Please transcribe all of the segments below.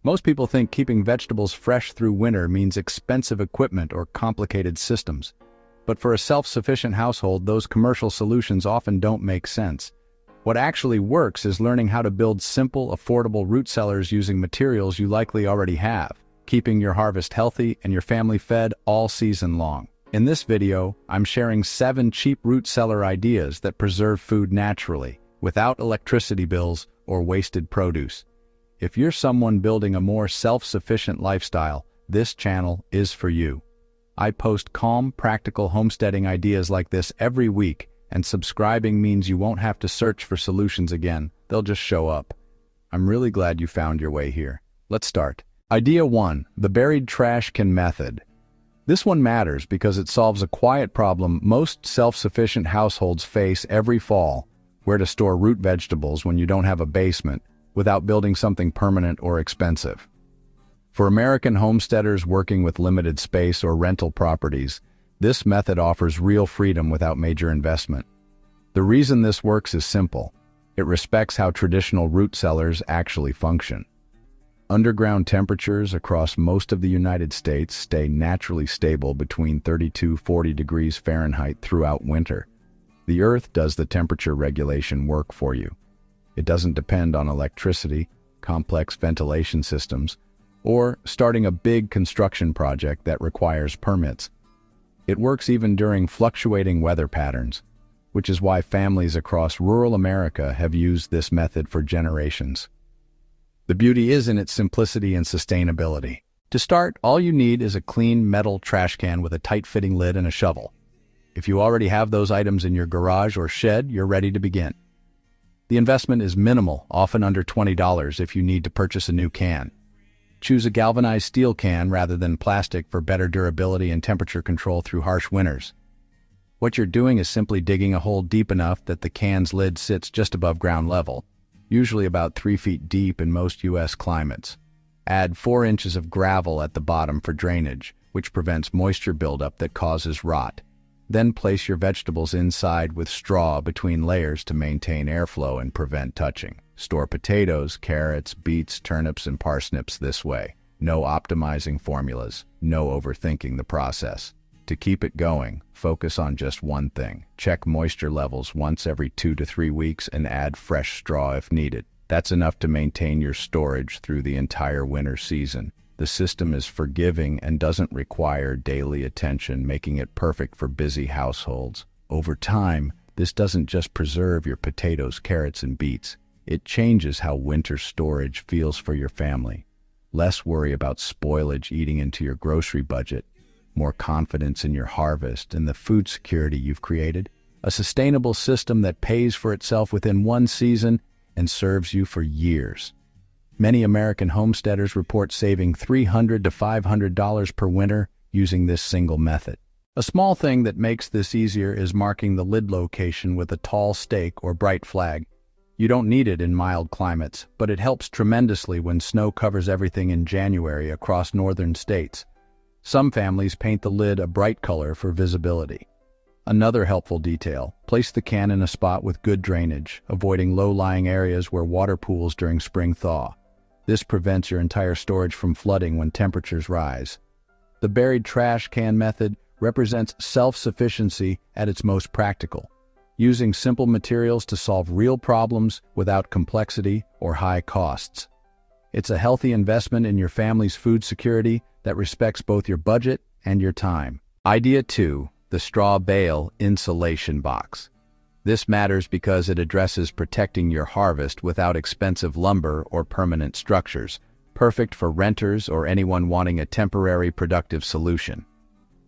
Most people think keeping vegetables fresh through winter means expensive equipment or complicated systems. But for a self-sufficient household, those commercial solutions often don't make sense. What actually works is learning how to build simple, affordable root cellars using materials you likely already have, keeping your harvest healthy and your family fed all season long. In this video, I'm sharing 7 cheap root cellar ideas that preserve food naturally, without electricity bills or wasted produce. If you're someone building a more self-sufficient lifestyle, this channel is for you. I post calm, practical homesteading ideas like this every week, and subscribing means you won't have to search for solutions again. They'll just show up. I'm really glad you found your way here. Let's start. Idea 1. The buried trash can method. This one matters because it solves a quiet problem most self-sufficient households face every fall: where to store root vegetables when you don't have a basement, without building something permanent or expensive. For American homesteaders working with limited space or rental properties, this method offers real freedom without major investment. The reason this works is simple. It respects how traditional root cellars actually function. Underground temperatures across most of the United States stay naturally stable between 32–40 degrees Fahrenheit throughout winter. The earth does the temperature regulation work for you. It doesn't depend on electricity, complex ventilation systems, or starting a big construction project that requires permits. It works even during fluctuating weather patterns, which is why families across rural America have used this method for generations. The beauty is in its simplicity and sustainability. To start, all you need is a clean metal trash can with a tight-fitting lid and a shovel. If you already have those items in your garage or shed, you're ready to begin. The investment is minimal, often under $20 if you need to purchase a new can. Choose a galvanized steel can rather than plastic for better durability and temperature control through harsh winters. What you're doing is simply digging a hole deep enough that the can's lid sits just above ground level, usually about 3 feet deep in most U.S. climates. Add 4 inches of gravel at the bottom for drainage, which prevents moisture buildup that causes rot. Then place your vegetables inside with straw between layers to maintain airflow and prevent touching. Store potatoes, carrots, beets, turnips, and parsnips this way. No optimizing formulas, no overthinking the process. To keep it going, focus on just one thing. Check moisture levels once every 2 to 3 weeks and add fresh straw if needed. That's enough to maintain your storage through the entire winter season. The system is forgiving and doesn't require daily attention, making it perfect for busy households. Over time, this doesn't just preserve your potatoes, carrots, and beets. It changes how winter storage feels for your family. Less worry about spoilage eating into your grocery budget. More confidence in your harvest and the food security you've created. A sustainable system that pays for itself within one season and serves you for years. Many American homesteaders report saving $300 to $500 per winter using this single method. A small thing that makes this easier is marking the lid location with a tall stake or bright flag. You don't need it in mild climates, but it helps tremendously when snow covers everything in January across northern states. Some families paint the lid a bright color for visibility. Another helpful detail: place the can in a spot with good drainage, avoiding low-lying areas where water pools during spring thaw. This prevents your entire storage from flooding when temperatures rise. The buried trash can method represents self-sufficiency at its most practical, using simple materials to solve real problems without complexity or high costs. It's a healthy investment in your family's food security that respects both your budget and your time. Idea 2. The straw bale insulation box. This matters because it addresses protecting your harvest without expensive lumber or permanent structures, perfect for renters or anyone wanting a temporary productive solution.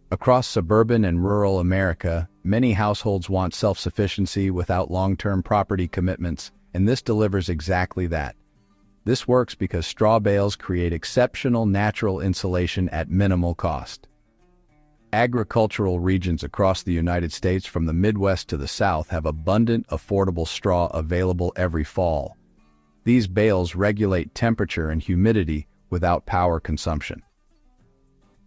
Across suburban and rural America, many households want self-sufficiency without long-term property commitments, and this delivers exactly that. This works because straw bales create exceptional natural insulation at minimal cost. Agricultural regions across the United States from the Midwest to the South have abundant, affordable straw available every fall. These bales regulate temperature and humidity without power consumption.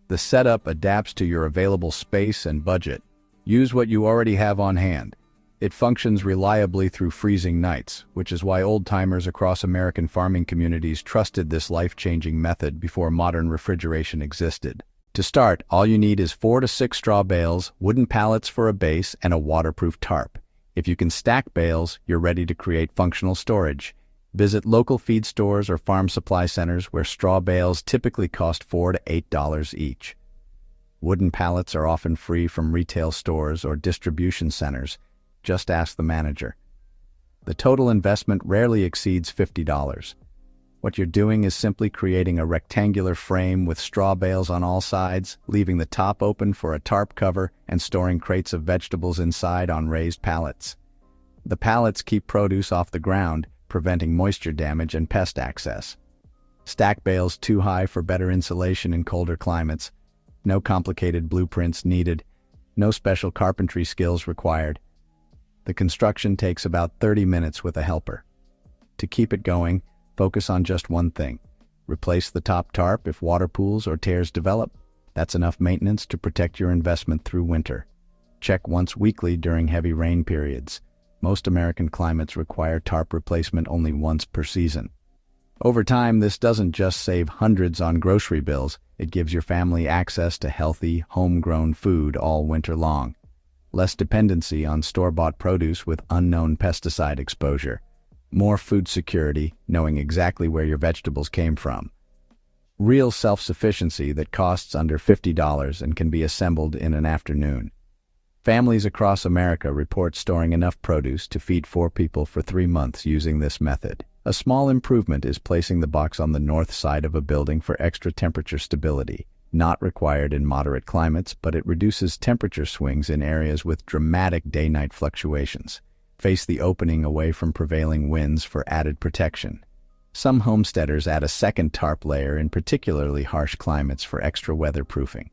The setup adapts to your available space and budget. Use what you already have on hand. It functions reliably through freezing nights, which is why old-timers across American farming communities trusted this life-changing method before modern refrigeration existed. To start, all you need is 4 to 6 straw bales, wooden pallets for a base, and a waterproof tarp. If you can stack bales, you're ready to create functional storage. Visit local feed stores or farm supply centers where straw bales typically cost $4 to $8 each. Wooden pallets are often free from retail stores or distribution centers. Just ask the manager. The total investment rarely exceeds $50. What you're doing is simply creating a rectangular frame with straw bales on all sides, leaving the top open for a tarp cover, and storing crates of vegetables inside on raised pallets. The pallets keep produce off the ground, preventing moisture damage and pest access. Stack bales too high for better insulation in colder climates. No complicated blueprints needed. No special carpentry skills required. The construction takes about 30 minutes with a helper. To keep it going, focus on just one thing. Replace the top tarp if water pools or tears develop. That's enough maintenance to protect your investment through winter. Check once weekly during heavy rain periods. Most American climates require tarp replacement only once per season. Over time, this doesn't just save hundreds on grocery bills, it gives your family access to healthy, homegrown food all winter long. Less dependency on store-bought produce with unknown pesticide exposure. More food security, knowing exactly where your vegetables came from. Real self-sufficiency that costs under $50 and can be assembled in an afternoon. Families across America report storing enough produce to feed 4 people for 3 months using this method. A small improvement is placing the box on the north side of a building for extra temperature stability. Not required in moderate climates, but it reduces temperature swings in areas with dramatic day-night fluctuations. Face the opening away from prevailing winds for added protection. Some homesteaders add a second tarp layer in particularly harsh climates for extra weatherproofing.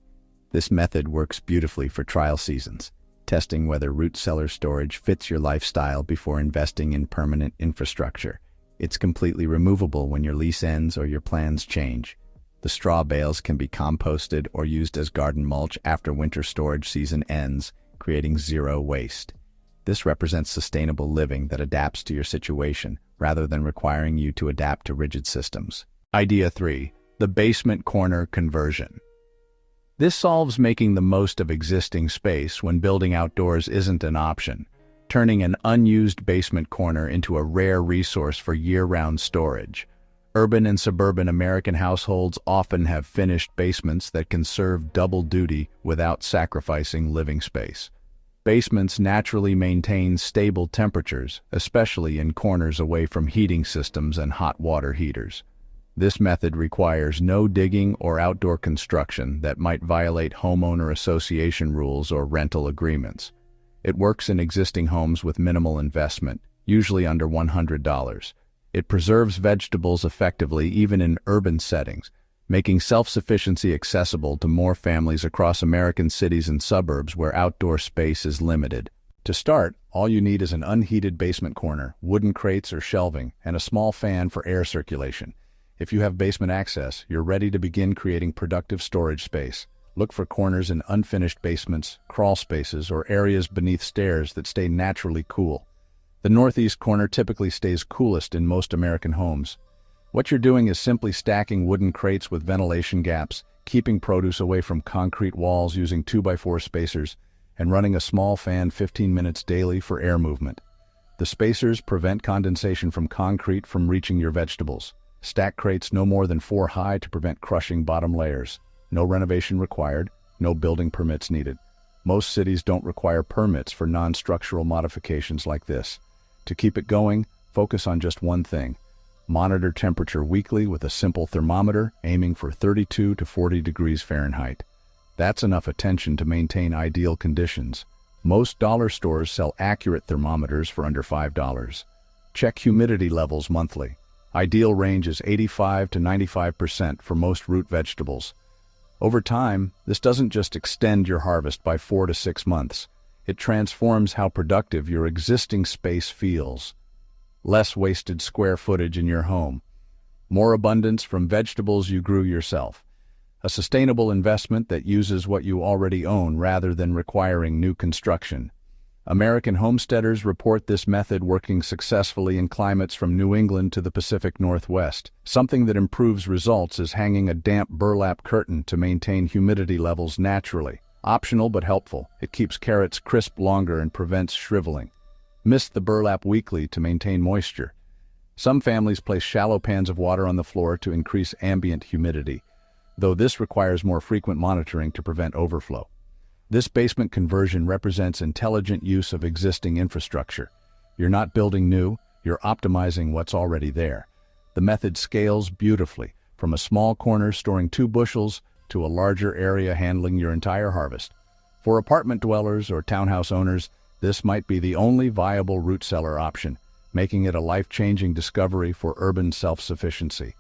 This method works beautifully for trial seasons, testing whether root cellar storage fits your lifestyle before investing in permanent infrastructure. It's completely removable when your lease ends or your plans change. The straw bales can be composted or used as garden mulch after winter storage season ends, creating zero waste. This represents sustainable living that adapts to your situation, rather than requiring you to adapt to rigid systems. Idea 3. The basement corner conversion. This solves making the most of existing space when building outdoors isn't an option, turning an unused basement corner into a rare resource for year-round storage. Urban and suburban American households often have finished basements that can serve double duty without sacrificing living space. Basements naturally maintain stable temperatures, especially in corners away from heating systems and hot water heaters. This method requires no digging or outdoor construction that might violate homeowner association rules or rental agreements. It works in existing homes with minimal investment, usually under $100. It preserves vegetables effectively even in urban settings, making self-sufficiency accessible to more families across American cities and suburbs where outdoor space is limited. To start, all you need is an unheated basement corner, wooden crates or shelving, and a small fan for air circulation. If you have basement access, you're ready to begin creating productive storage space. Look for corners in unfinished basements, crawl spaces, or areas beneath stairs that stay naturally cool. The northeast corner typically stays coolest in most American homes. What you're doing is simply stacking wooden crates with ventilation gaps, keeping produce away from concrete walls using 2x4 spacers, and running a small fan 15 minutes daily for air movement. The spacers prevent condensation from concrete from reaching your vegetables. Stack crates no more than 4 high to prevent crushing bottom layers. No renovation required, no building permits needed. Most cities don't require permits for non-structural modifications like this. To keep it going, focus on just one thing. Monitor temperature weekly with a simple thermometer aiming for 32 to 40 degrees Fahrenheit. That's enough attention to maintain ideal conditions. Most dollar stores sell accurate thermometers for under $5. Check humidity levels monthly. Ideal range is 85 to 95% for most root vegetables. Over time, this doesn't just extend your harvest by 4 to 6 months. It transforms how productive your existing space feels. Less wasted square footage in your home. More abundance from vegetables you grew yourself. A sustainable investment that uses what you already own rather than requiring new construction. American homesteaders report this method working successfully in climates from New England to the Pacific Northwest. Something that improves results is hanging a damp burlap curtain to maintain humidity levels naturally. Optional but helpful, it keeps carrots crisp longer and prevents shriveling. Mist the burlap weekly to maintain moisture. Some families place shallow pans of water on the floor to increase ambient humidity, though this requires more frequent monitoring to prevent overflow. This basement conversion represents intelligent use of existing infrastructure. You're not building new, you're optimizing what's already there. The method scales beautifully, from a small corner storing 2 bushels to a larger area handling your entire harvest. For apartment dwellers or townhouse owners, this might be the only viable root cellar option, making it a life-changing discovery for urban self-sufficiency.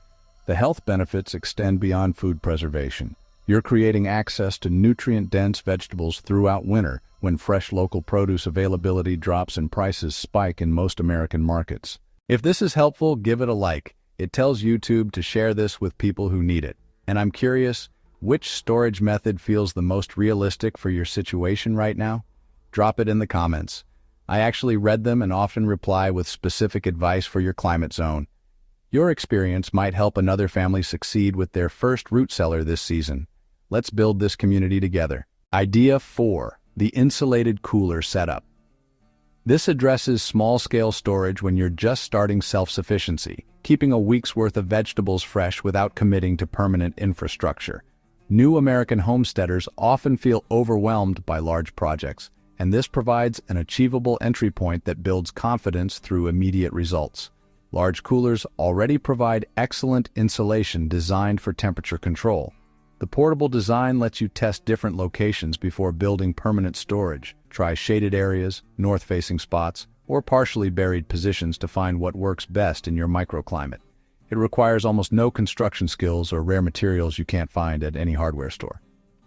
The health benefits extend beyond food preservation. You're creating access to nutrient-dense vegetables throughout winter when fresh local produce availability drops and prices spike in most American markets. If this is helpful, give it a like. It tells YouTube to share this with people who need it. And I'm curious, which storage method feels the most realistic for your situation right now? Drop it in the comments. I actually read them and often reply with specific advice for your climate zone. Your experience might help another family succeed with their first root cellar this season. Let's build this community together. Idea 4. The insulated cooler setup. This addresses small-scale storage when you're just starting self-sufficiency, keeping a week's worth of vegetables fresh without committing to permanent infrastructure. New American homesteaders often feel overwhelmed by large projects, and this provides an achievable entry point that builds confidence through immediate results. Large coolers already provide excellent insulation designed for temperature control. The portable design lets you test different locations before building permanent storage. Try shaded areas, north-facing spots, or partially buried positions to find what works best in your microclimate. It requires almost no construction skills or rare materials you can't find at any hardware store.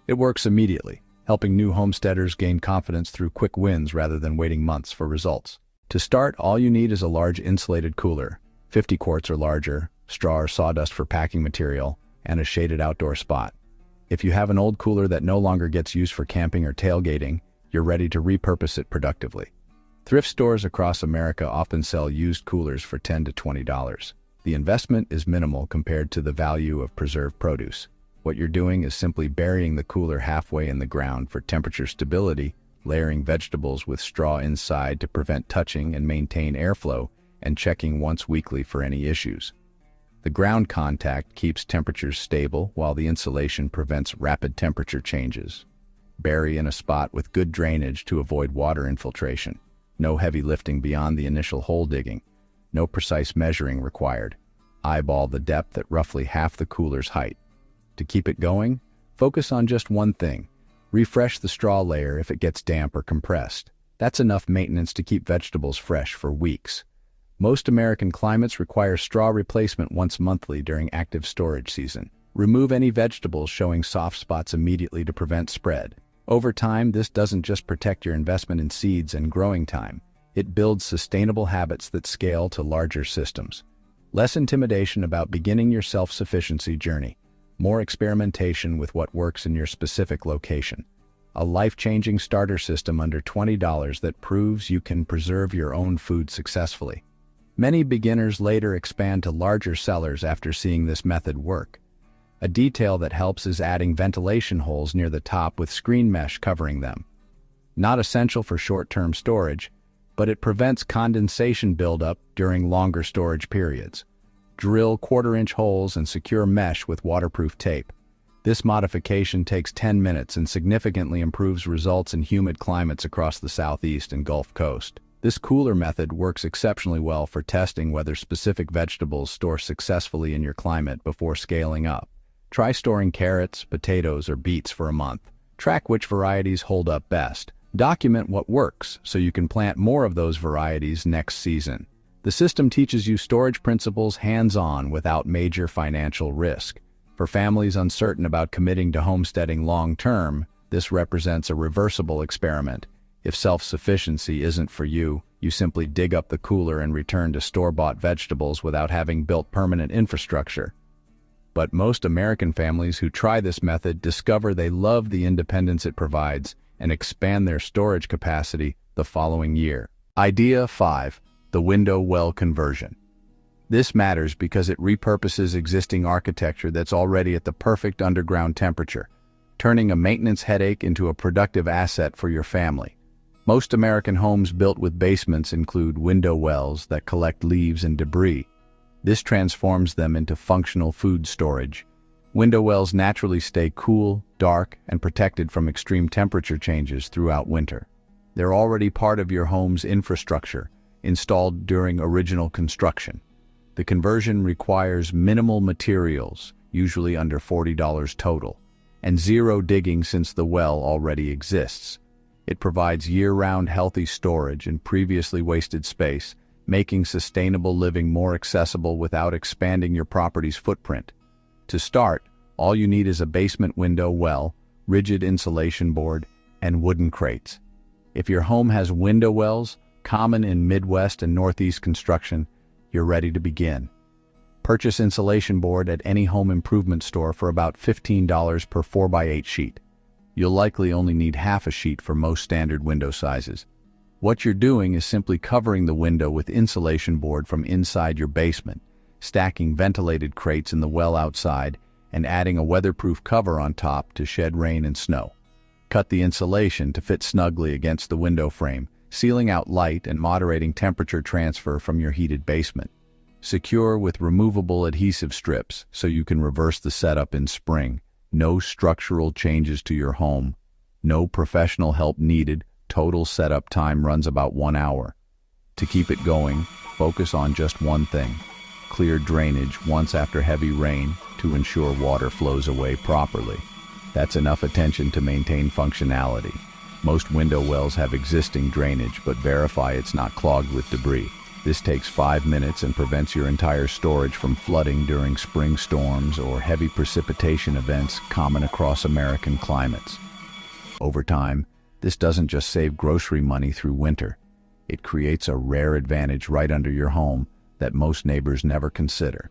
It works immediately, helping new homesteaders gain confidence through quick wins rather than waiting months for results. To start, all you need is a large insulated cooler, 50 quarts or larger, straw or sawdust for packing material, and a shaded outdoor spot. If you have an old cooler that no longer gets used for camping or tailgating, you're ready to repurpose it productively. Thrift stores across America often sell used coolers for $10 to $20. The investment is minimal compared to the value of preserved produce. What you're doing is simply burying the cooler halfway in the ground for temperature stability, layering vegetables with straw inside to prevent touching and maintain airflow, and checking once weekly for any issues. The ground contact keeps temperatures stable while the insulation prevents rapid temperature changes. Bury in a spot with good drainage to avoid water infiltration. No heavy lifting beyond the initial hole digging. No precise measuring required. Eyeball the depth at roughly half the cooler's height. To keep it going, focus on just one thing. Refresh the straw layer if it gets damp or compressed. That's enough maintenance to keep vegetables fresh for weeks. Most American climates require straw replacement once monthly during active storage season. Remove any vegetables showing soft spots immediately to prevent spread. Over time, this doesn't just protect your investment in seeds and growing time. It builds sustainable habits that scale to larger systems. Less intimidation about beginning your self-sufficiency journey. More experimentation with what works in your specific location. A life-changing starter system under $20 that proves you can preserve your own food successfully. Many beginners later expand to larger cellars after seeing this method work. A detail that helps is adding ventilation holes near the top with screen mesh covering them. Not essential for short-term storage, but it prevents condensation buildup during longer storage periods. Drill quarter-inch holes and secure mesh with waterproof tape. This modification takes 10 minutes and significantly improves results in humid climates across the Southeast and Gulf Coast. This cooler method works exceptionally well for testing whether specific vegetables store successfully in your climate before scaling up. Try storing carrots, potatoes, or beets for a month. Track which varieties hold up best. Document what works so you can plant more of those varieties next season. The system teaches you storage principles hands-on without major financial risk. For families uncertain about committing to homesteading long-term, this represents a reversible experiment. If self-sufficiency isn't for you, you simply dig up the cooler and return to store-bought vegetables without having built permanent infrastructure. But most American families who try this method discover they love the independence it provides and expand their storage capacity. The the following year. Idea 5. The window well conversion. This matters because it repurposes existing architecture that's already at the perfect underground temperature, turning a maintenance headache into a productive asset for your family. Most American homes built with basements include window wells that collect leaves and debris. This transforms them into functional food storage. Window wells naturally stay cool, dark, and protected from extreme temperature changes throughout winter. They're already part of your home's infrastructure, installed during original construction. The conversion requires minimal materials, usually under $40 total, and zero digging since the well already exists. It provides year-round healthy storage and previously wasted space, making sustainable living more accessible without expanding your property's footprint. To start, all you need is a basement window well, rigid insulation board, and wooden crates. If your home has window wells, common in Midwest and Northeast construction, you're ready to begin. Purchase insulation board at any home improvement store for about $15 per 4x8 sheet. You'll likely only need half a sheet for most standard window sizes. What you're doing is simply covering the window with insulation board from inside your basement, stacking ventilated crates in the well outside, and adding a weatherproof cover on top to shed rain and snow. Cut the insulation to fit snugly against the window frame, sealing out light and moderating temperature transfer from your heated basement. Secure with removable adhesive strips so you can reverse the setup in spring. No structural changes to your home. No professional help needed. Total setup time runs about 1 hour. To keep it going, focus on just one thing: clear drainage once after heavy rain to ensure water flows away properly. That's enough attention to maintain functionality. Most window wells have existing drainage, but verify it's not clogged with debris. This takes 5 minutes and prevents your entire storage from flooding during spring storms or heavy precipitation events common across American climates. Over time, this doesn't just save grocery money through winter. It creates a rare advantage right under your home that most neighbors never consider.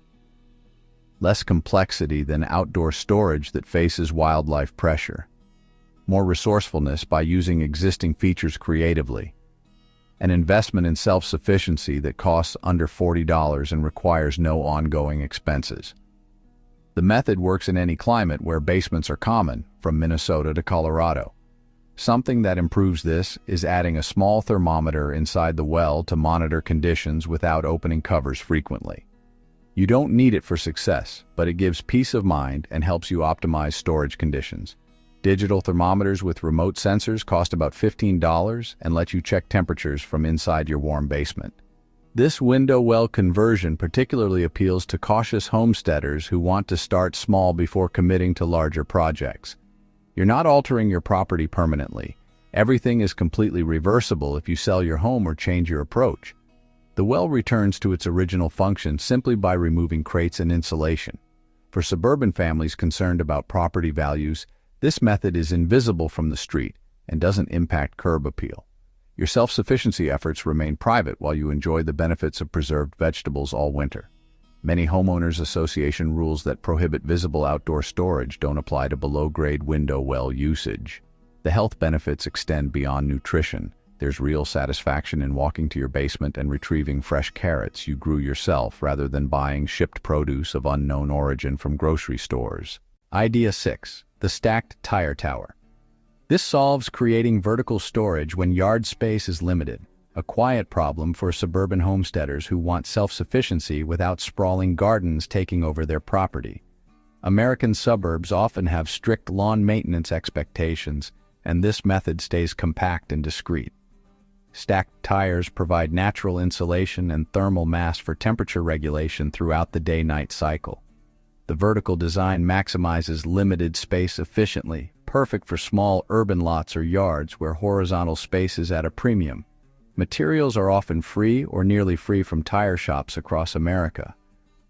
Less complexity than outdoor storage that faces wildlife pressure. More resourcefulness by using existing features creatively. An investment in self-sufficiency that costs under $40 and requires no ongoing expenses. The method works in any climate where basements are common, from Minnesota to Colorado. Something that improves this is adding a small thermometer inside the well to monitor conditions without opening covers frequently. You don't need it for success, but it gives peace of mind and helps you optimize storage conditions. Digital thermometers with remote sensors cost about $15 and let you check temperatures from inside your warm basement. This window well conversion particularly appeals to cautious homesteaders who want to start small before committing to larger projects. You're not altering your property permanently. Everything is completely reversible if you sell your home or change your approach. The well returns to its original function simply by removing crates and insulation. For suburban families concerned about property values, this method is invisible from the street and doesn't impact curb appeal. Your self-sufficiency efforts remain private while you enjoy the benefits of preserved vegetables all winter. Many homeowners association rules that prohibit visible outdoor storage don't apply to below-grade window well usage. The health benefits extend beyond nutrition. There's real satisfaction in walking to your basement and retrieving fresh carrots you grew yourself rather than buying shipped produce of unknown origin from grocery stores. Idea 6. The stacked tire tower. This solves creating vertical storage when yard space is limited, a quiet problem for suburban homesteaders who want self-sufficiency without sprawling gardens taking over their property. American suburbs often have strict lawn maintenance expectations, and this method stays compact and discreet. Stacked tires provide natural insulation and thermal mass for temperature regulation throughout the day-night cycle. The vertical design maximizes limited space efficiently, perfect for small urban lots or yards where horizontal space is at a premium. Materials are often free or nearly free from tire shops across America.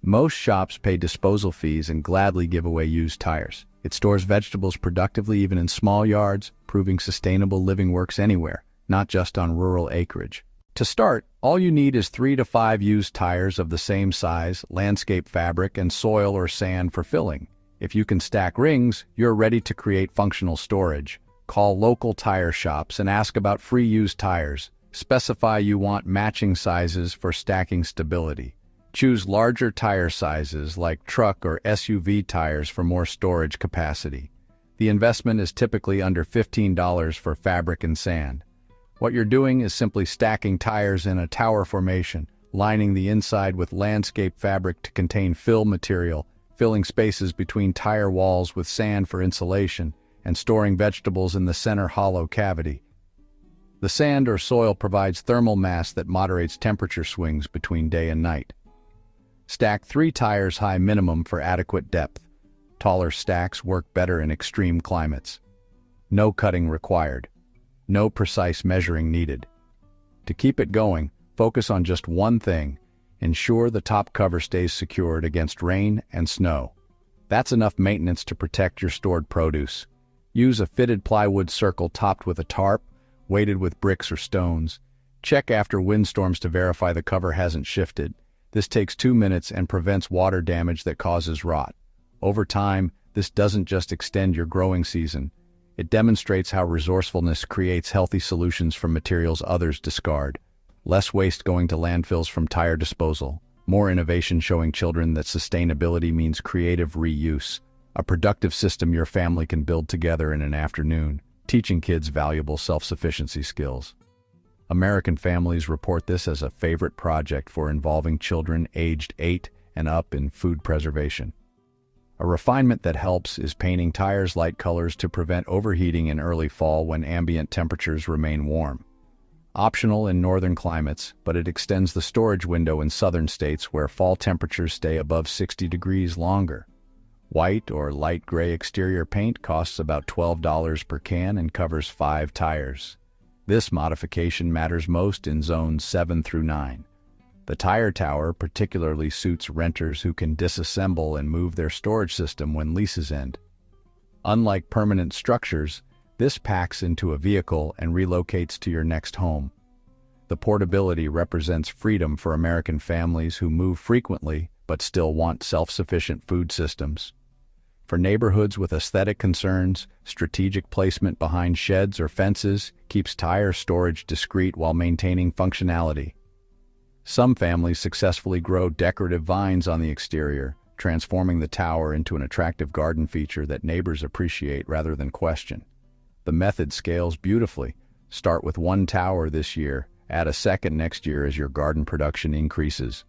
Most shops pay disposal fees and gladly give away used tires. It stores vegetables productively even in small yards, proving sustainable living works anywhere, not just on rural acreage. To start, all you need is 3 to 5 used tires of the same size, landscape fabric, and soil or sand for filling. If you can stack rings, you're ready to create functional storage. Call local tire shops and ask about free used tires. Specify you want matching sizes for stacking stability. Choose larger tire sizes like truck or SUV tires for more storage capacity. The investment is typically under $15 for fabric and sand. What you're doing is simply stacking tires in a tower formation, lining the inside with landscape fabric to contain fill material, filling spaces between tire walls with sand for insulation, and storing vegetables in the center hollow cavity. The sand or soil provides thermal mass that moderates temperature swings between day and night. Stack 3 tires high minimum for adequate depth. Taller stacks work better in extreme climates. No cutting required. No precise measuring needed. To keep it going, focus on just one thing. Ensure the top cover stays secured against rain and snow. That's enough maintenance to protect your stored produce. Use a fitted plywood circle topped with a tarp, weighted with bricks or stones. Check after windstorms to verify the cover hasn't shifted. This takes 2 minutes and prevents water damage that causes rot. Over time, this doesn't just extend your growing season. It demonstrates how resourcefulness creates healthy solutions from materials others discard. Less waste going to landfills from tire disposal. More innovation showing children that sustainability means creative reuse. A productive system your family can build together in an afternoon, teaching kids valuable self-sufficiency skills. American families report this as a favorite project for involving children aged 8 and up in food preservation. A refinement that helps is painting tires light colors to prevent overheating in early fall when ambient temperatures remain warm. Optional in northern climates, but it extends the storage window in southern states where fall temperatures stay above 60 degrees longer. White or light gray exterior paint costs about $12 per can and covers 5 tires. This modification matters most in zones 7 through 9. The tire tower particularly suits renters who can disassemble and move their storage system when leases end. Unlike permanent structures, this packs into a vehicle and relocates to your next home. The portability represents freedom for American families who move frequently but still want self-sufficient food systems. For neighborhoods with aesthetic concerns, strategic placement behind sheds or fences keeps tire storage discreet while maintaining functionality. Some families successfully grow decorative vines on the exterior, transforming the tower into an attractive garden feature that neighbors appreciate rather than question. The method scales beautifully. Start with 1 tower this year, add a second next year as your garden production increases.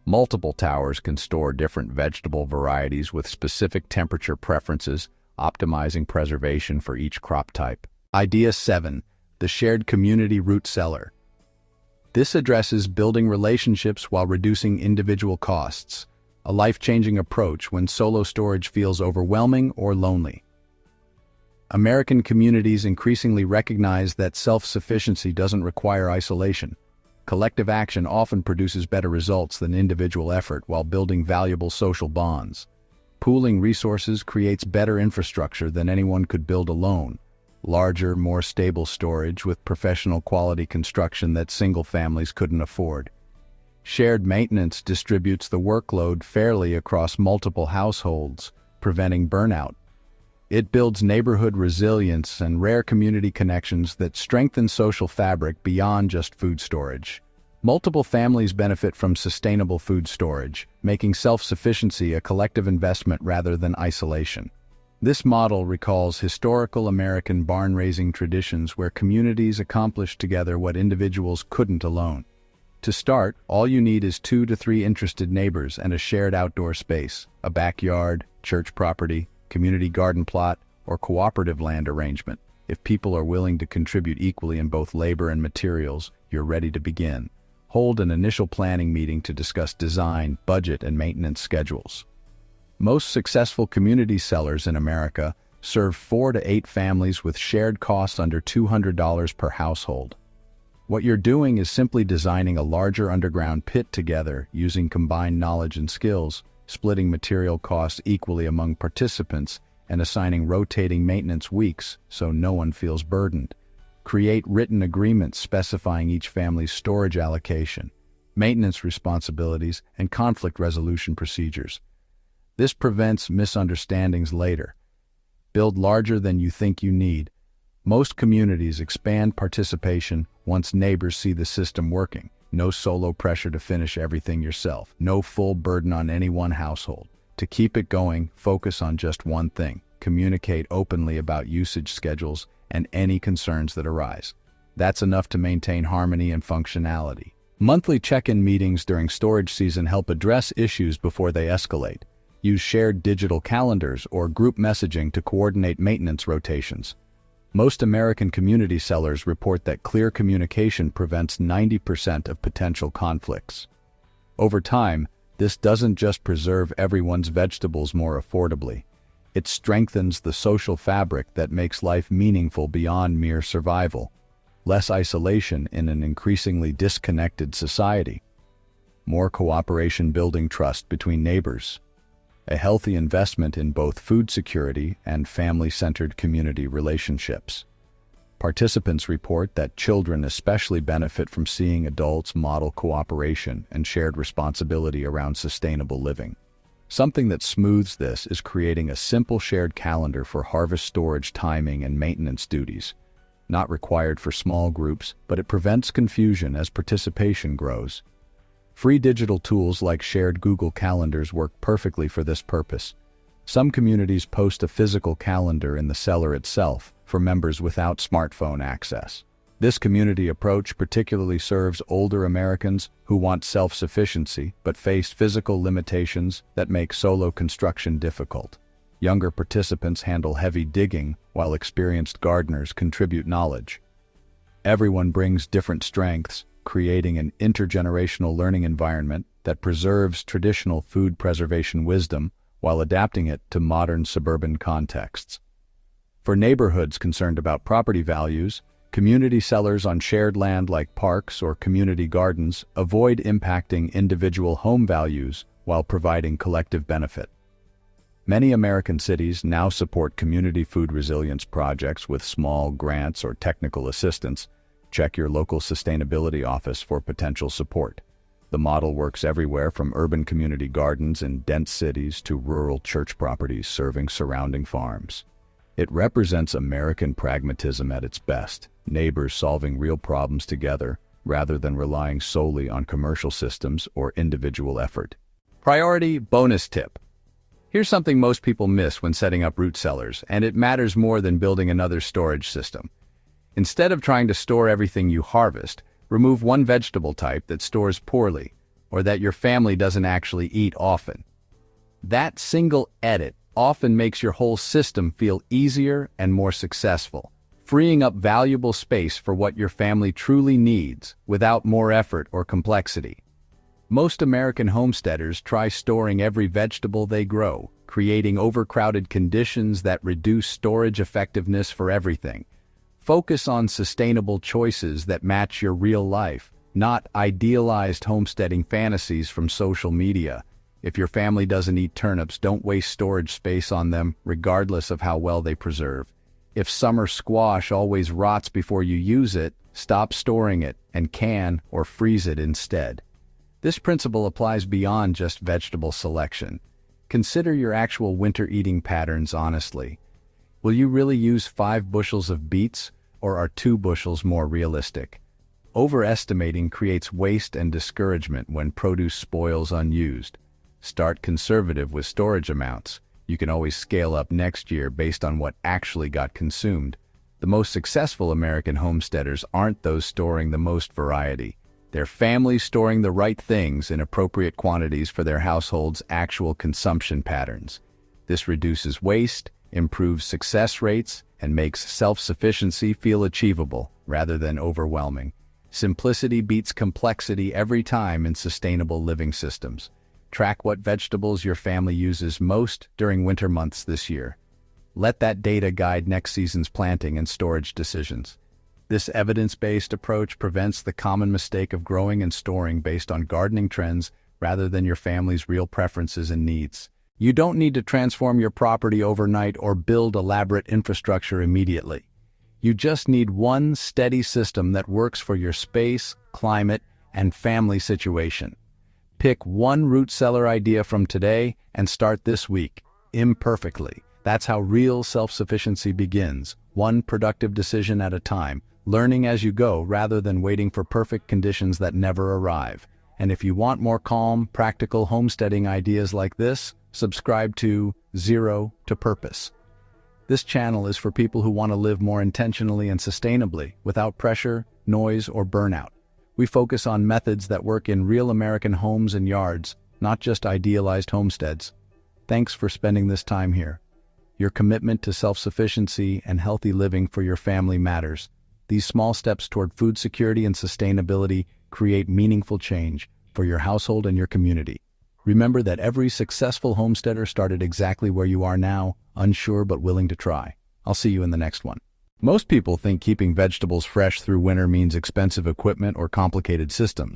Multiple towers can store different vegetable varieties with specific temperature preferences, optimizing preservation for each crop type. Idea 7. The shared community root cellar. This addresses building relationships while reducing individual costs, a life-changing approach when solo storage feels overwhelming or lonely. American communities increasingly recognize that self-sufficiency doesn't require isolation. Collective action often produces better results than individual effort while building valuable social bonds. Pooling resources creates better infrastructure than anyone could build alone. Larger, more stable storage with professional quality construction that single families couldn't afford. Shared maintenance distributes the workload fairly across multiple households, preventing burnout. It builds neighborhood resilience and rare community connections that strengthen social fabric beyond just food storage. Multiple families benefit from sustainable food storage, making self-sufficiency a collective investment rather than isolation. This model recalls historical American barn-raising traditions where communities accomplished together what individuals couldn't alone. To start, all you need is 2 to 3 interested neighbors and a shared outdoor space, a backyard, church property, community garden plot, or cooperative land arrangement. If people are willing to contribute equally in both labor and materials, you're ready to begin. Hold an initial planning meeting to discuss design, budget, and maintenance schedules. Most successful community cellars in America serve 4 to 8 families with shared costs under $200 per household. What you're doing is simply designing a larger underground pit together using combined knowledge and skills, splitting material costs equally among participants, and assigning rotating maintenance weeks so no one feels burdened. Create written agreements specifying each family's storage allocation, maintenance responsibilities, and conflict resolution procedures. This prevents misunderstandings later. Build larger than you think you need. Most communities expand participation once neighbors see the system working. No solo pressure to finish everything yourself. No full burden on any one household. To keep it going, focus on just one thing. Communicate openly about usage schedules and any concerns that arise. That's enough to maintain harmony and functionality. Monthly check-in meetings during storage season help address issues before they escalate. Use shared digital calendars or group messaging to coordinate maintenance rotations. Most American community cellars report that clear communication prevents 90% of potential conflicts. Over time, this doesn't just preserve everyone's vegetables more affordably. It strengthens the social fabric that makes life meaningful beyond mere survival. Less isolation in an increasingly disconnected society. More cooperation building trust between neighbors. A healthy investment in both food security and family-centered community relationships. Participants report that children especially benefit from seeing adults model cooperation and shared responsibility around sustainable living. Something that smooths this is creating a simple shared calendar for harvest storage timing and maintenance duties. Not required for small groups, but it prevents confusion as participation grows. Free digital tools like shared Google Calendars work perfectly for this purpose. Some communities post a physical calendar in the cellar itself for members without smartphone access. This community approach particularly serves older Americans who want self-sufficiency but face physical limitations that make solo construction difficult. Younger participants handle heavy digging while experienced gardeners contribute knowledge. Everyone brings different strengths, creating an intergenerational learning environment that preserves traditional food preservation wisdom while adapting it to modern suburban contexts. For neighborhoods concerned about property values, community cellars on shared land like parks or community gardens avoid impacting individual home values while providing collective benefit. Many American cities now support community food resilience projects with small grants or technical assistance. Check your local sustainability office for potential support. The model works everywhere from urban community gardens in dense cities to rural church properties serving surrounding farms. It represents American pragmatism at its best, neighbors solving real problems together rather than relying solely on commercial systems or individual effort. Priority bonus tip. Here's something most people miss when setting up root cellars, and it matters more than building another storage system. Instead of trying to store everything you harvest, remove one vegetable type that stores poorly or that your family doesn't actually eat often. That single edit often makes your whole system feel easier and more successful, freeing up valuable space for what your family truly needs without more effort or complexity. Most American homesteaders try storing every vegetable they grow, creating overcrowded conditions that reduce storage effectiveness for everything. Focus on sustainable choices that match your real life, not idealized homesteading fantasies from social media. If your family doesn't eat turnips, don't waste storage space on them, regardless of how well they preserve. If summer squash always rots before you use it, stop storing it and can or freeze it instead. This principle applies beyond just vegetable selection. Consider your actual winter eating patterns honestly. Will you really use 5 bushels of beets, or are 2 bushels more realistic? Overestimating creates waste and discouragement when produce spoils unused. Start conservative with storage amounts. You can always scale up next year based on what actually got consumed. The most successful American homesteaders aren't those storing the most variety. They're families storing the right things in appropriate quantities for their household's actual consumption patterns. This reduces waste, improves success rates, and makes self-sufficiency feel achievable rather than overwhelming. Simplicity beats complexity every time in sustainable living systems. Track what vegetables your family uses most during winter months this year. Let that data guide next season's planting and storage decisions. This evidence-based approach prevents the common mistake of growing and storing based on gardening trends rather than your family's real preferences and needs. You don't need to transform your property overnight or build elaborate infrastructure immediately. You just need one steady system that works for your space, climate, and family situation. Pick one root cellar idea from today and start this week, imperfectly. That's how real self-sufficiency begins, one productive decision at a time, learning as you go rather than waiting for perfect conditions that never arrive. And if you want more calm, practical homesteading ideas like this, subscribe to Zero to Purpose. This channel is for people who want to live more intentionally and sustainably, without pressure, noise, or burnout. We focus on methods that work in real American homes and yards, not just idealized homesteads. Thanks for spending this time here. Your commitment to self-sufficiency and healthy living for your family matters. These small steps toward food security and sustainability create meaningful change for your household and your community. Remember that every successful homesteader started exactly where you are now, unsure but willing to try. I'll see you in the next one. Most people think keeping vegetables fresh through winter means expensive equipment or complicated systems.